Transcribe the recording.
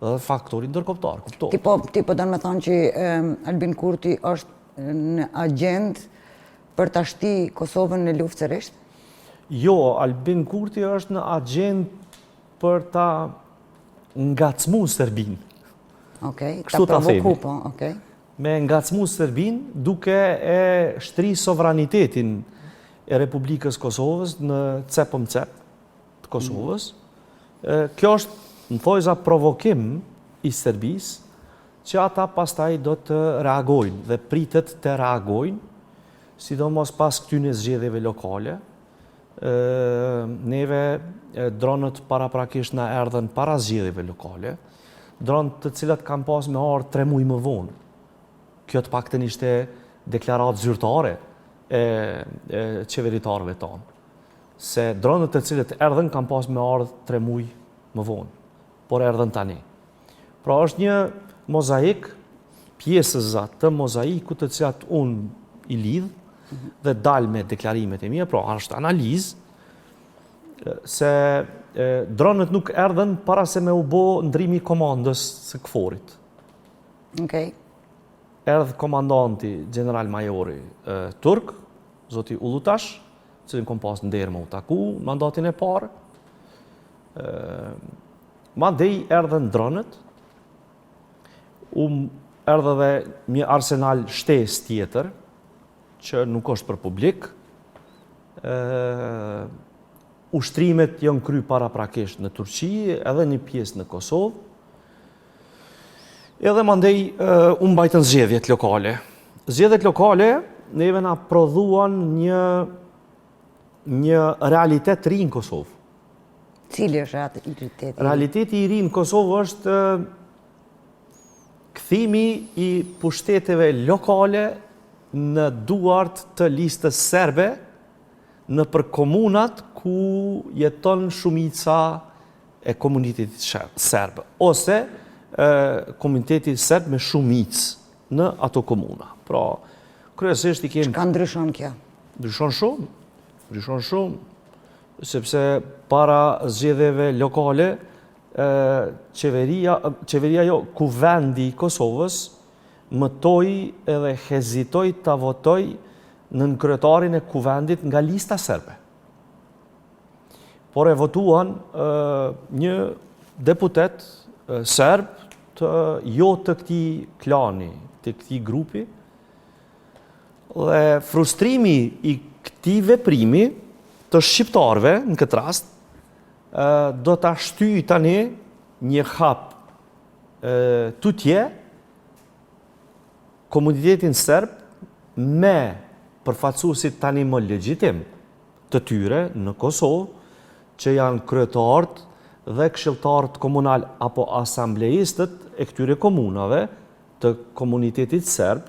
dhe faktori ndërkombëtar. Ti po do me thonë që Albin Kurti është në agent për ta shti Kosovën në luftë sërish? Jo, Albin Kurti është në agent për ta ngacmu Serbinë. Okej, ta provoku, po, okej. Me ngacmu Serbinë duke e shtri sovranitetin e Republikës Kosovës në cepëm cep të Kosovës. Kjo është, në thojza, provokim i Serbisë që ata pastaj do të reagojnë dhe pritet të reagojnë, sidomos pas këtyne zgjedhjeve lokale. Neve dronët paraprakisht na erdhen para zgjedhjeve lokale, dronët të cilat kanë pas me ardhur 3 muaj më vonë. Kjo të paktën ishte deklaratë zyrtare e qeveritarëve tonë. Se dronët të cilët erdhen kanë pas me ardhur 3 muaj më vonë, por erdhen tani. Pra është një mozaik, pjesëza të mozaikut të cilat unë i lidh dhe dal me deklarimet e mia, pra është analizë se dronët nuk erdhen para se me u bë ndrimi i komandës së KFOR-it. Okej. Erdhë komandanti general majori turk, zoti Ulutash, cilin kom pas nderë me u taku mandatin e parë. Mandej erdhen dronët, erdhe dhe një arsenal shtesë tjetër, që nuk është për publik. Ushtrimet janë kry paraprakisht në Turqi, edhe një pjesë në Kosovë. Edhe mandej unë bajtën zgjedhjet lokale. Zgjedhjet lokale neve na prodhuan një realitet ri në Kosovë. Cili është realiteti? Realiteti i ri në Kosovë është kthimi i pushteteve lokale në duart të listës serbe në për komunat ku jeton shumica e komunitetit serb, ose komuniteti serb me shumicë në ato komuna. Pra, kryesisht i kemi... Çka ndryshon kjo? Ndryshon shumë, sepse para zgjedhjeve lokale, qeveria jo, kuvendi i Kosovës mëtoj edhe hezitoj të votoj në kryetarin e kuvendit nga lista serbe. Por e votuan një deputet serb jo të këti klani, të këti grupi, dhe frustrimi i këti veprimi të shqiptarve, në këtë rast, do të shtyj tani një hap tutje komunitetin serb me përfaqësuesit tani më legjitim të tyre në Kosovë, që janë kryetarët dhe këshilltarët komunal apo asambleistët e këtyre komunave të komunitetit serb,